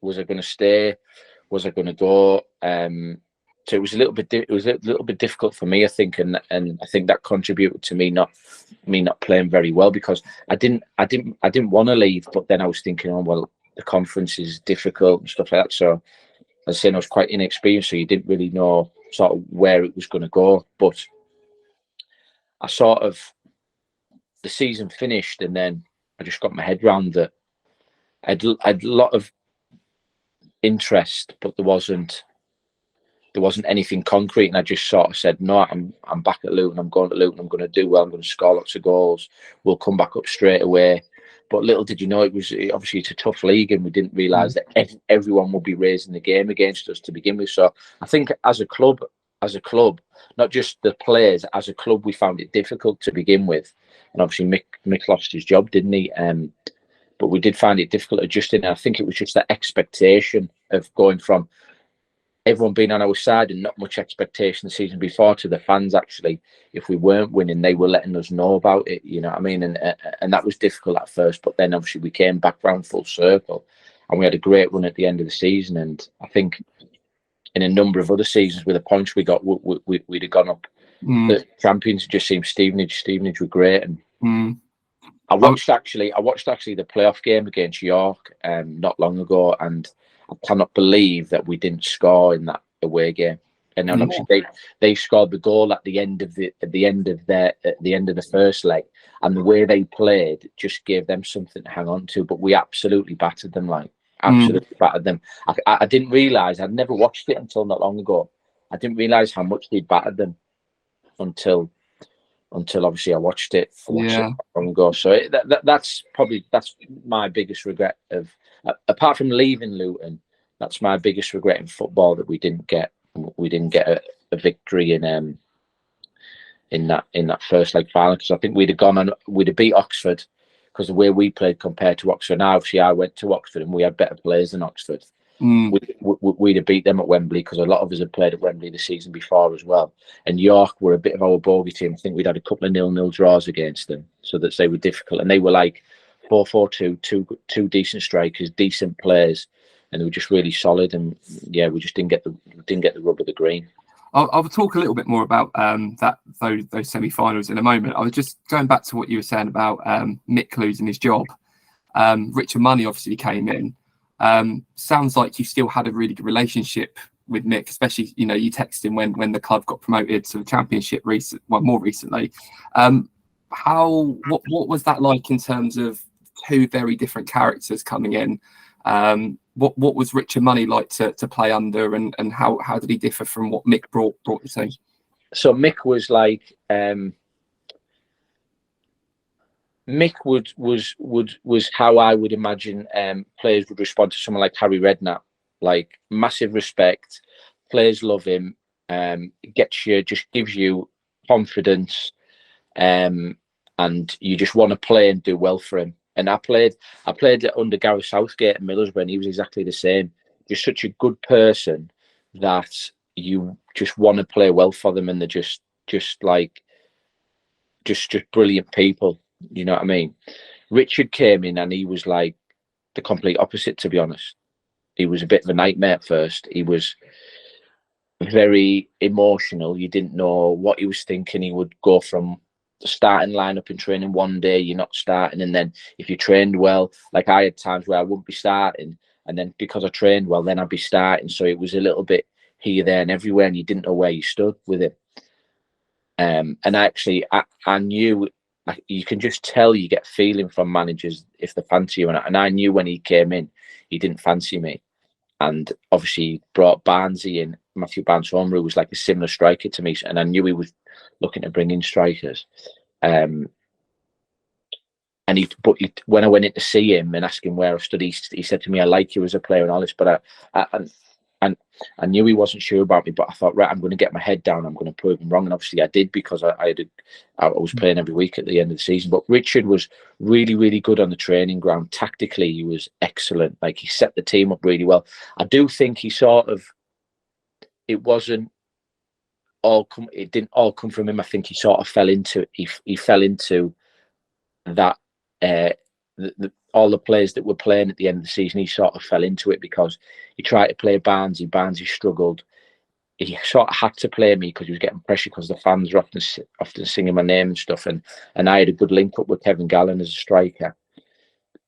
Was I going to go? So it was a little bit difficult for me, I think, and I think that contributed to me not playing very well because I didn't want to leave, but then I was thinking, oh well, the conference is difficult and stuff like that. So I was saying I was quite inexperienced, so you didn't really know sort of where it was going to go. But the season finished, and then I just got my head round that I'd a lot of interest, but there wasn't anything concrete, and I just sort of said, no, I'm back at Luton. I'm going to Luton. I'm going to do well. I'm going to score lots of goals. We'll come back up straight away. But little did you know, obviously it's a tough league, and we didn't realise that everyone would be raising the game against us to begin with. So I think as a club, not just the players, as a club, we found it difficult to begin with. And obviously Mick lost his job, didn't he? But we did find it difficult adjusting. And I think it was just that expectation of going from everyone being on our side and not much expectation the season before to the fans. Actually, if we weren't winning, they were letting us know about it. You know what I mean? And that was difficult at first, but then obviously we came back round full circle, and we had a great run at the end of the season. And I think in a number of other seasons with the points we got, we'd have gone up. The champions just seemed Stevenage. Stevenage were great, and I watched actually the playoff game against York not long ago, and I cannot believe that we didn't score in that away game. And then obviously they scored the goal at the end of the first leg, and the way they played just gave them something to hang on to. But we absolutely battered them, battered them. I didn't realise, I'd never watched it until not long ago. I didn't realise how much they'd battered them until obviously I watched it long ago. So that's my biggest regret of, apart from leaving Luton, that's my biggest regret in football, that we didn't get a victory in that first leg final, because I think we'd have beat Oxford, because the way we played compared to Oxford. Now obviously I went to Oxford and we had better players than Oxford. We'd have beat them at Wembley, because a lot of us had played at Wembley the season before as well. And York were a bit of our bogey team. I think we'd had a couple of 0-0 draws against them, so that they were difficult. And they were like 4-4-2, two decent strikers, decent players, and they were just really solid. And yeah, we just didn't get the rub of the green. I'll talk a little bit more about those semi-finals in a moment. I was just going back to what you were saying about Mick losing his job. Richard Money obviously came in. Sounds like you still had a really good relationship with Mick, especially, you texted him when the club got promoted to the Championship more recently. What was that like in terms of two very different characters coming in? What was Richard Money like to play under, and how did he differ from what Mick brought the team? So Mick was like was how I would imagine players would respond to someone like Harry Redknapp. Like, massive respect, players love him, just gives you confidence, and you just want to play and do well for him. And I played under Gareth Southgate at Middlesbrough, and he was exactly the same. Just such a good person that you just want to play well for them, and they're just brilliant people. You know what I mean? Richard came in and he was like the complete opposite, to be honest. He was a bit of a nightmare at first. He was very emotional. You didn't know what he was thinking. He would go from the starting lineup in training one day, you're not starting, and then if you trained well, like I had times where I wouldn't be starting, and then because I trained well, then I'd be starting. So it was a little bit here, there, and everywhere, and you didn't know where you stood with him. And actually, I knew. You can just tell, you get a feeling from managers if they fancy you. And I knew when he came in, he didn't fancy me. And obviously, he brought Barnesy in, Matthew Barnes-Homer, who was like a similar striker to me. And I knew he was looking to bring in strikers. And when I went in to see him and ask him where I stood, he said to me, "I like you as a player and all this," but I knew he wasn't sure about me. But I thought, right, I'm going to get my head down. I'm going to prove him wrong, and obviously I did, because I was playing every week at the end of the season. But Richard was really, really good on the training ground. Tactically, he was excellent. Like, he set the team up really well. I do think he it didn't all come from him. I think he sort of fell into he fell into that. All the players that were playing at the end of the season, he sort of fell into it, because he tried to play Barnesy. Barnesy struggled. He sort of had to play me because he was getting pressure, because the fans were often singing my name and stuff. And I had a good link up with Kevin Gallen as a striker,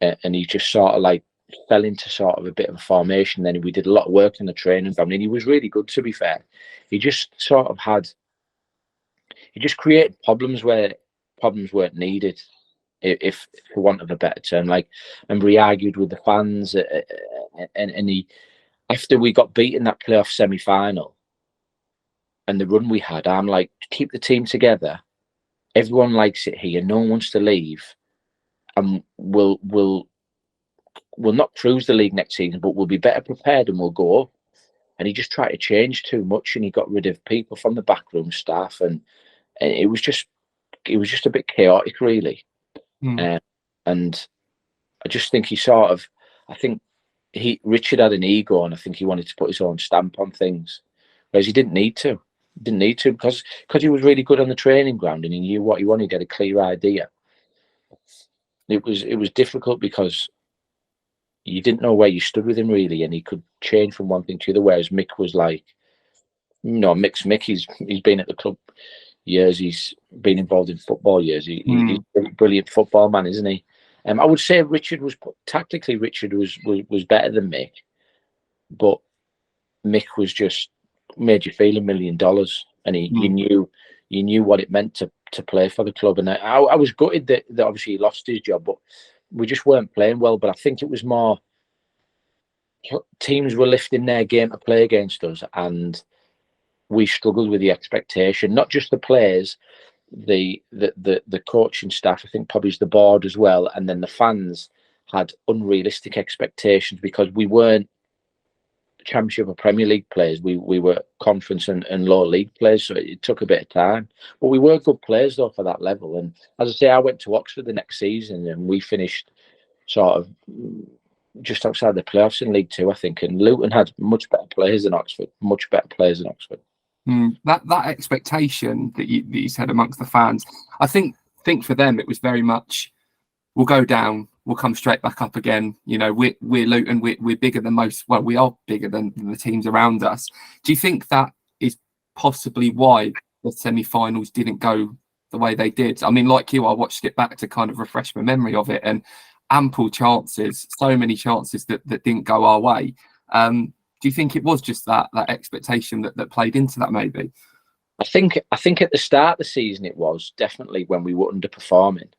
and he just sort of like fell into sort of a bit of a formation. Then we did a lot of work in the training ground, and he was really good, to be fair. He just created problems where problems weren't needed, if for want of a better term. Like, I remember he argued with the fans, and he, after we got beaten that playoff semi-final and the run we had, I'm like, keep the team together. Everyone likes it here. No one wants to leave, and we'll not cruise the league next season, but we'll be better prepared and we'll go up. And he just tried to change too much, and he got rid of people from the backroom staff, and it was just a bit chaotic, really. And I just think Richard had an ego, and I think he wanted to put his own stamp on things, whereas he didn't need to. Because he was really good on the training ground, and he knew what he wanted. He had a clear idea. It was difficult because you didn't know where you stood with him, really, and he could change from one thing to the other. Whereas Mick was like, Mick's Mick. He's been at the club years. He's been involved in football years. He's a brilliant football man, isn't he? I would say Richard was tactically better than Mick, but Mick was just made you feel $1 million, and you knew what it meant to play for the club. And I was gutted that obviously he lost his job, but we just weren't playing well. But I think it was more teams were lifting their game to play against us, and we struggled with the expectation. Not just the players, the coaching staff, I think probably the board as well, and then the fans had unrealistic expectations, because we weren't Championship or Premier League players. We were conference and lower league players, so it took a bit of time. But we were good players though for that level. And as I say, I went to Oxford the next season, and we finished sort of just outside the playoffs in League Two, I think. And Luton had much better players than Oxford. That expectation that you said amongst the fans, I think for them it was very much, we'll go down, we'll come straight back up again. We're Luton, we're bigger than most. Well, we are bigger than the teams around us. Do you think that is possibly why the semi-finals didn't go the way they did? I mean, like you, I watched it back to kind of refresh my memory of it, and ample chances, so many chances that didn't go our way. Do you think it was just that expectation that played into that, maybe? I think at the start of the season it was definitely when we were underperforming,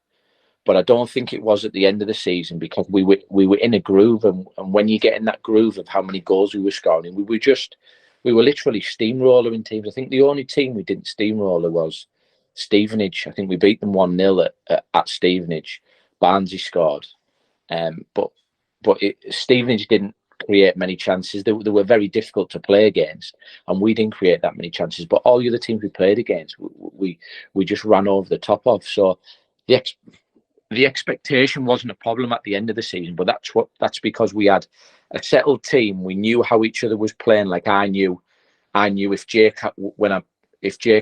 but I don't think it was at the end of the season, because we were in a groove, and when you get in that groove of how many goals we were scoring, we were literally steamrolling teams. I think the only team we didn't steamroller was Stevenage. I think we beat them 1-0 at Stevenage. Barnesy scored, but Stevenage didn't create many chances. They were very difficult to play against, and we didn't create that many chances. But all the other teams we played against, we just ran over the top of. So the expectation wasn't a problem at the end of the season, but that's because we had a settled team. We knew how each other was playing. Like I knew if Jay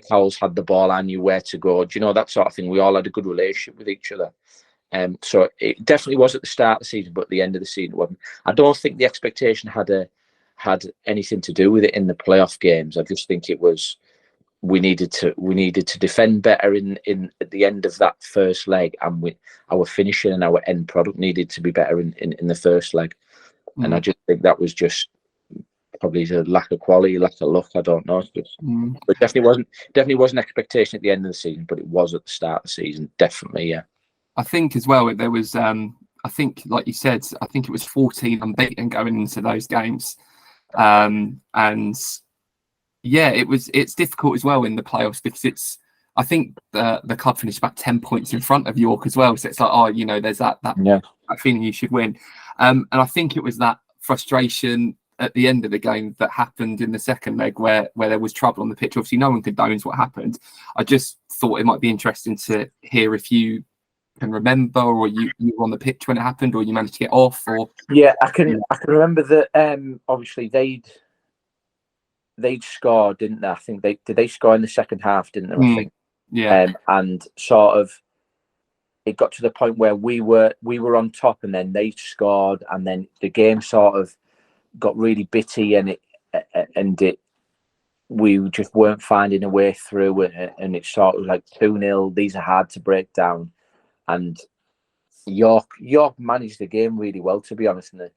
Cowles had the ball, I knew where to go. Do you know, that sort of thing? We all had a good relationship with each other. So it definitely was at the start of the season, but at the end of the season it wasn't. I don't think the expectation had anything to do with it in the playoff games. I just think it was we needed to defend better in at the end of that first leg, and our finishing and our end product needed to be better in the first leg. And I just think that was just probably a lack of quality, lack of luck. I don't know. But definitely wasn't expectation at the end of the season, but it was at the start of the season. Definitely, yeah. I think as well there was I think, like you said, I think it was 14 unbeaten going into those games. And yeah, it's difficult as well in the playoffs because I think the club finished about 10 points in front of York as well. So it's like, there's that feeling you should win. And I think it was that frustration at the end of the game that happened in the second leg where there was trouble on the pitch. Obviously, no one condones what happened. I just thought it might be interesting to hear if you can remember, or you were on the pitch when it happened, or you managed to get off, or I can remember that. Obviously, they'd scored, didn't they? I think they score in the second half, didn't they? I think. Yeah. And sort of, it got to the point where we were on top, and then they scored, and then the game sort of got really bitty, and we just weren't finding a way through it, and it sort of like 2-0. These are hard to break down, and York managed the game really well, to be honest. And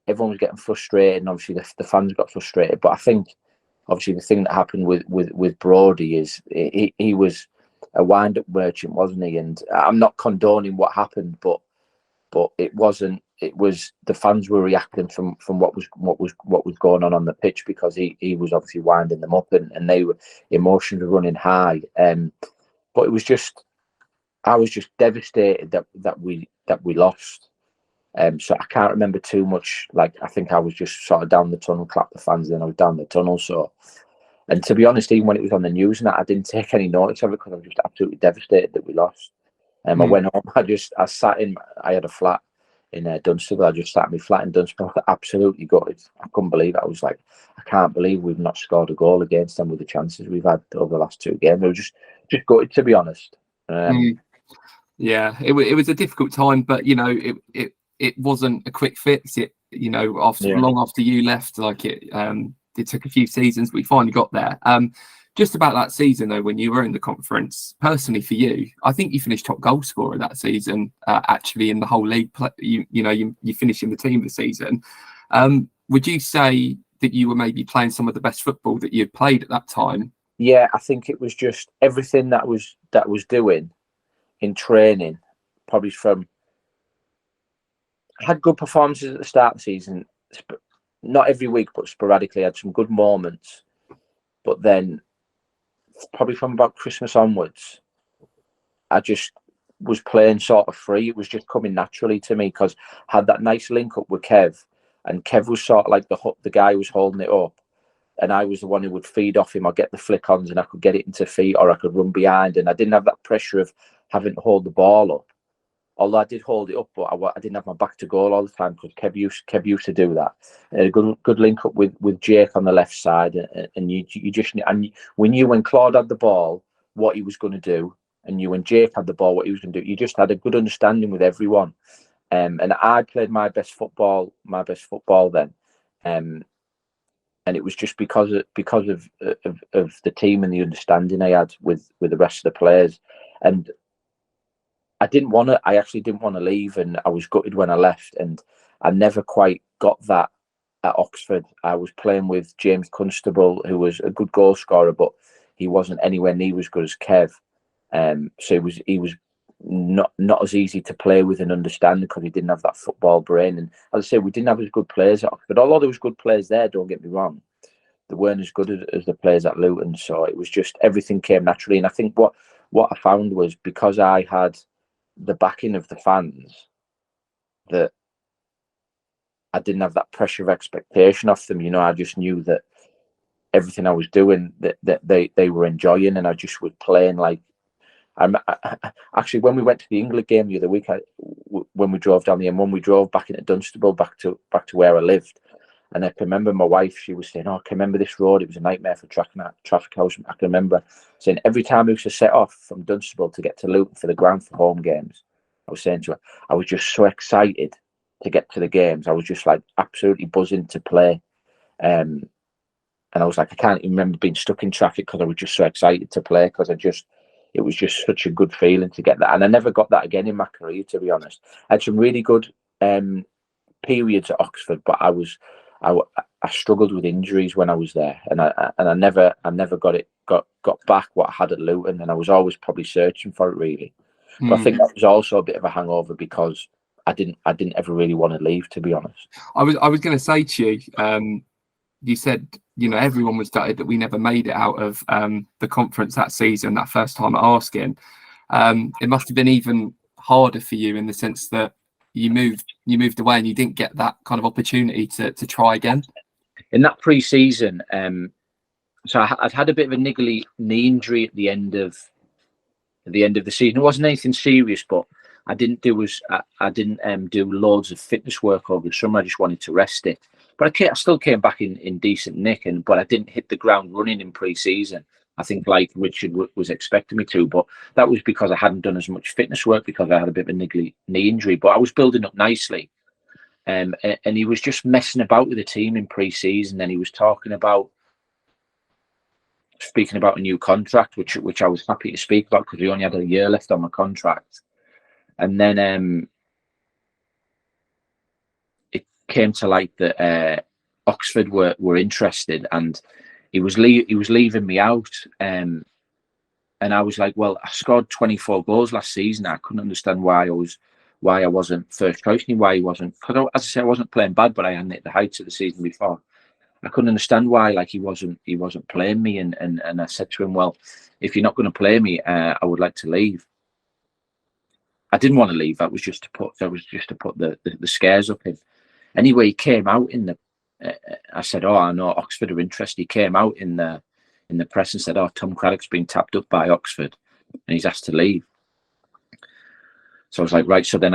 everyone was getting frustrated, and obviously the fans got frustrated. But I think obviously the thing that happened with Brodie is he was a wind-up merchant, wasn't he? And I'm not condoning what happened, but it wasn't. It was the fans were reacting from what was going on the pitch, because he was obviously winding them up, and they were emotions were running high. But it was just, I was just devastated that we lost. So I can't remember too much. Like, I think I was just sort of down the tunnel, clapped the fans, then I was down the tunnel. So, and to be honest, even when it was on the news and that, I didn't take any notice of it because I was just absolutely devastated that we lost. I went home. I sat in. I had a flat in Dunstable. I just sat in my flat in Dunstable, absolutely gutted. I couldn't believe it. I was like, I can't believe we've not scored a goal against them with the chances we've had over the last 2 games. I was just gutted, to be honest. Yeah, it was a difficult time, but it wasn't a quick fix. Long after you left, like it took a few seasons, but we finally got there. Just about that season though, when you were in the conference, personally for you, I think you finished top goal scorer that season. Actually, in the whole league, you finished in the team this season. Would you say that you were maybe playing some of the best football that you'd played at that time? Yeah, I think it was just everything that was doing in training. Probably I had good performances at the start of the season, not every week, but sporadically. I had some good moments, but then probably from about Christmas onwards, I just was playing sort of free. It was just coming naturally to me because I had that nice link up with Kev, and Kev was sort of like the guy who was holding it up, and I was the one who would feed off him or get the flick-ons, and I could get it into feet or I could run behind, and I didn't have that pressure of having to hold the ball up. Although I did hold it up, but I didn't have my back to goal all the time because Kev used to do that. A good link up with Jake on the left side, and we knew when Claude had the ball what he was going to do, and you when Jake had the ball what he was going to do. You just had a good understanding with everyone, and I played my best football then, and it was just because of the team and the understanding I had with the rest of the players, and I actually didn't want to leave, and I was gutted when I left, and I never quite got that at Oxford. I was playing with James Constable, who was a good goal scorer, but he wasn't anywhere near as good as Kev. So he was not as easy to play with and understand because he didn't have that football brain. And as I say, we didn't have as good players at Oxford. Although there was good players there, don't get me wrong, they weren't as good as the players at Luton. So it was just everything came naturally. And I think what I found was because I had the backing of the fans, that I didn't have that pressure of expectation off them. I just knew that everything I was doing that they were enjoying, and I just was playing like. Actually, when we went to the England game the other week, when we drove down the M1, we drove back into Dunstable, back to where I lived, and I can remember my wife. She was saying, "Oh, I can remember this road. It was a nightmare for traffic house." I can remember saying every time we used to set off from Dunstable to get to Luton for the ground for home games, I was saying to her, I was just so excited to get to the games. I was just like absolutely buzzing to play, and I was like, I can't even remember being stuck in traffic because I was just so excited to play because it was just such a good feeling to get that. And I never got that again in my career, to be honest. I had some really good periods at Oxford, but I struggled with injuries when I was there, and I never got back what I had at Luton, and I was always probably searching for it really. But I think that was also a bit of a hangover because I didn't ever really want to leave, to be honest. I was going to say to you, you said, everyone was gutted that we never made it out of the conference that season, that first time at Erskine. It must have been even harder for you in the sense that you moved away and you didn't get that kind of opportunity to try again. In that pre-season, so I'd had a bit of a niggly knee injury at the end of the season. It wasn't anything serious, but I didn't do loads of fitness work over the summer. I just wanted to rest it. But I still came back in decent nick, but I didn't hit the ground running in pre-season. I think like Richard was expecting me to, but that was because I hadn't done as much fitness work because I had a bit of a niggly knee injury. But I was building up nicely, and he was just messing about with the team in pre-season. And he was speaking about a new contract, which I was happy to speak about because we only had a year left on my contract. And then it came to light that Oxford were interested, and he was leaving me out. And I was like, well, I scored 24 goals last season. I couldn't understand why I wasn't first choice, and why he wasn't. Because as I say, I wasn't playing bad, but I hadn't hit the heights of the season before. I couldn't understand why, like, he wasn't playing me, and I said to him, well, if you're not going to play me, I would like to leave. I didn't want to leave. That was just to put the scares up him. Anyway, he came out in the. I said, "Oh, I know Oxford are interested." He came out in the press and said, "Oh, Tom Craddock's been tapped up by Oxford, and he's asked to leave." So I was like, "Right." So then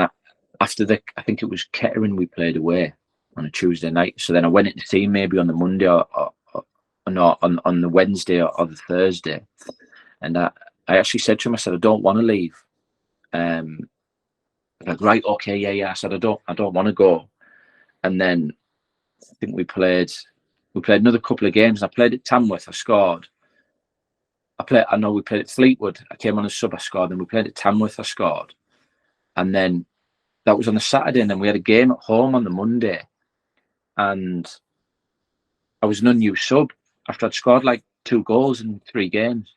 after I think it was Kettering, we played away on a Tuesday night. So then I went into the team maybe on the Monday or not on the Wednesday or the Thursday, and I actually said to him, I said, "I don't want to leave." Like, right, okay, yeah. I said, I don't want to go. And then I think we played another couple of games. I played at Tamworth, I scored. I know we played at Fleetwood. I came on a sub, I scored. Then we played at Tamworth, I scored. And then that was on the Saturday, and then we had a game at home on the Monday. And I was an unused sub after I'd scored like 2 goals in 3 games.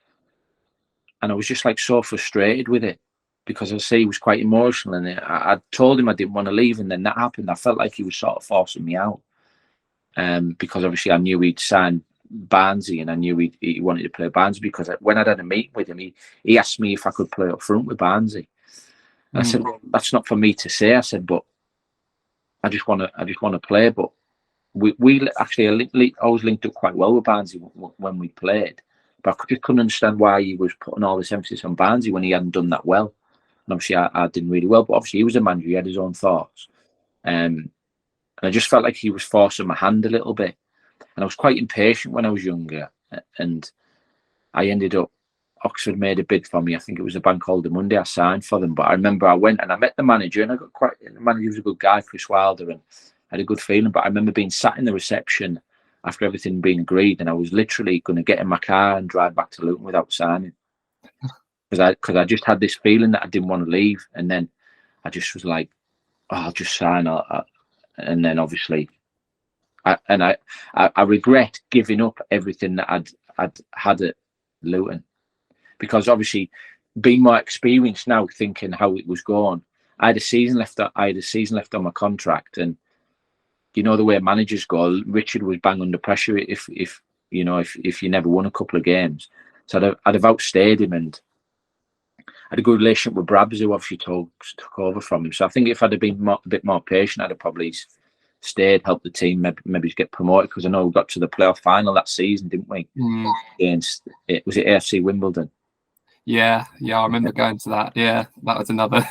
And I was just like so frustrated with it because I say he was quite emotional, and I told him I didn't want to leave, and then that happened. I felt like he was sort of forcing me out, because obviously I knew he'd signed Barnsley, and I knew he wanted to play Barnsley because when I'd had a meeting with him, he asked me if I could play up front with Barnsley. And I said, well, that's not for me to say. I said, but I just want to play. But we actually always linked up quite well with Barnsley when we played. But I just couldn't understand why he was putting all this emphasis on Barnsley when he hadn't done that well. And obviously I didn't really well, but obviously he was a manager, he had his own thoughts. And I just felt like he was forcing my hand a little bit. And I was quite impatient when I was younger. And I ended up, Oxford made a bid for me. I think it was a bank holiday Monday. I signed for them. But I remember I went and I met the manager, and the manager was a good guy, Chris Wilder, and I had a good feeling. But I remember being sat in the reception after everything being agreed, and I was literally going to get in my car and drive back to Luton without signing. Because I just had this feeling that I didn't want to leave. And then I just was like, oh, I'll just sign. And then obviously, I regret giving up everything that I'd had at Luton. Because obviously, being more experienced now, thinking how it was going, I had a season left on my contract, and you know the way managers go. Richard was bang under pressure if you never won a couple of games. So I'd have outstayed him, and I had a good relationship with Brabs, who obviously took over from him. So I think if I'd have been a bit more patient, I'd have probably stayed, helped the team, maybe get promoted. Because I know we got to the playoff final that season, didn't we? Against was it AFC Wimbledon? Yeah, I remember going to that. Yeah, that was another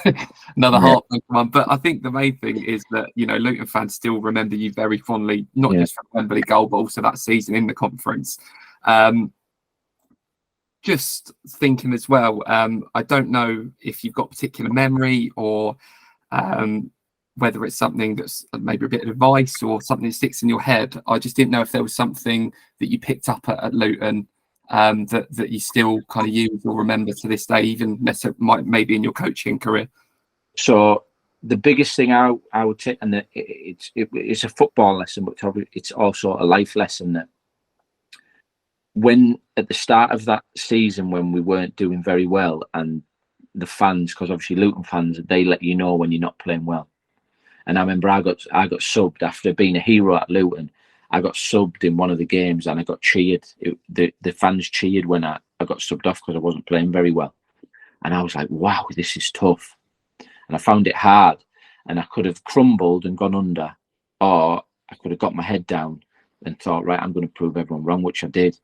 heartbreaking one. But I think the main thing is that, Luton fans still remember you very fondly, not just from Wembley goal, but also that season in the conference. Just thinking as well, I don't know if you've got particular memory or whether it's something that's maybe a bit of advice or something that sticks in your head. I just didn't know if there was something that you picked up at Luton that you still kind of use or remember to this day, even maybe in your coaching career. So the biggest thing I would take, and it's a football lesson, but it's also a life lesson, that when at the start of that season when we weren't doing very well, and the fans, because obviously Luton fans, they let you know when you're not playing well. And I remember I got subbed after being a hero at Luton. I got subbed in one of the games and I got cheered. The fans cheered when I got subbed off because I wasn't playing very well. And I was like, wow, this is tough. And I found it hard. And I could have crumbled and gone under, or I could have got my head down and thought, right, I'm going to prove everyone wrong, which I did.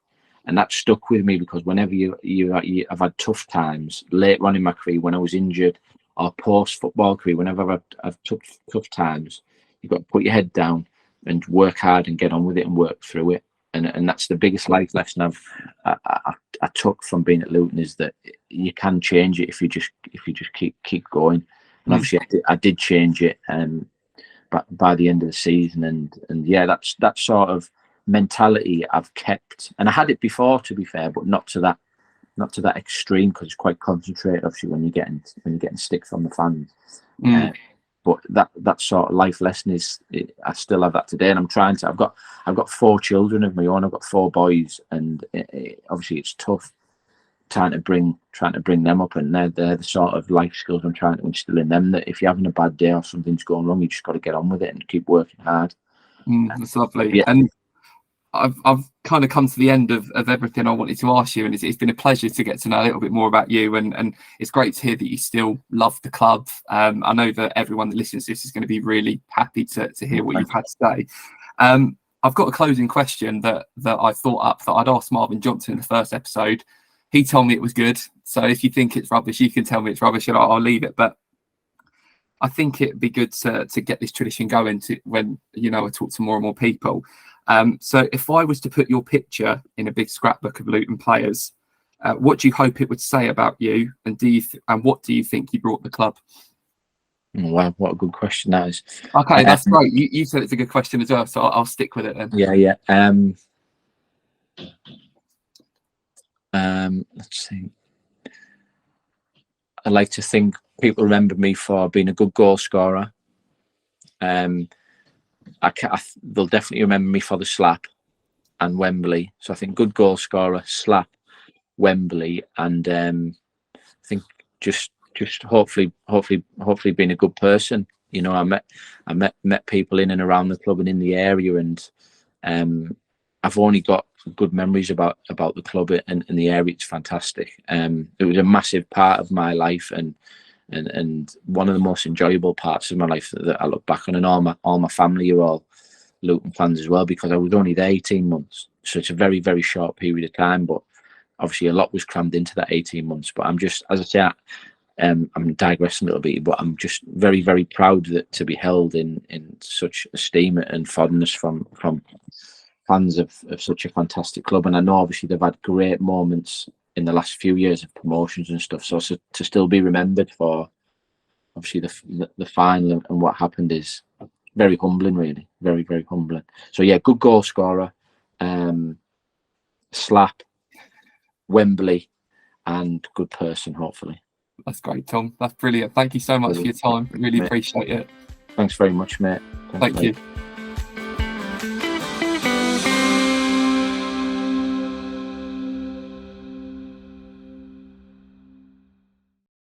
And that stuck with me, because whenever I've had tough times later on in my career, when I was injured, or post-football career, whenever I've tough times, you've got to put your head down and work hard and get on with it and work through it. And that's the biggest life lesson I took from being at Luton, is that you can change it if you just keep going. And obviously I did change it by the end of the season, and yeah, that sort of mentality I've kept, and I had it before, to be fair, but not to that extreme, because it's quite concentrated, obviously, when you're getting stick from the fans. But that sort of life lesson I still have that today, and I'm trying to. I've got 4 children of my own. I've got 4 boys, and obviously it's tough trying to bring them up, and they're the sort of life skills I'm trying to instill in them. That if you're having a bad day or something's going wrong, you just got to get on with it and keep working hard. That's lovely. Yeah. And I've kind of come to the end of everything I wanted to ask you, and it's been a pleasure to get to know a little bit more about you, and it's great to hear that you still love the club. I know that everyone that listens to this is going to be really happy to hear what you've had to say. I've got a closing question that I thought up that I'd asked Marvin Johnson in the first episode. He told me it was good, so if you think it's rubbish, you can tell me it's rubbish, and I'll leave it. But I think it'd be good to get this tradition going when I talk to more and more people. So if I was to put your picture in a big scrapbook of Luton players, what do you hope it would say about you, and what do you think you brought the club? Wow, what a good question that is. Okay, that's great. You said it's a good question as well, so I'll stick with it then. Yeah. Let's see. I like to think people remember me for being a good goal scorer. They'll definitely remember me for the slap and Wembley. So I think good goal scorer, slap, Wembley, and I think just hopefully being a good person. I met people in and around the club and in the area, and I've only got good memories about the club and the area. It's fantastic. It was a massive part of my life, and one of the most enjoyable parts of my life that I look back on, and all my family are all Luton fans as well, because I was only there 18 months, so it's a very, very short period of time, but obviously a lot was crammed into that 18 months. But I'm just, as I say, I'm digressing a little bit, but I'm just very, very proud to be held in such esteem and fondness from fans of such a fantastic club. And I know obviously they've had great moments in the last few years of promotions and stuff, so to still be remembered for obviously the final and what happened is very humbling, really. Very, very humbling. So yeah, good goal scorer, slap, Wembley, and good person, hopefully. That's great, Tom. That's brilliant. Thank you so much for your time. Really appreciate it. Thanks very much, mate. Thank you.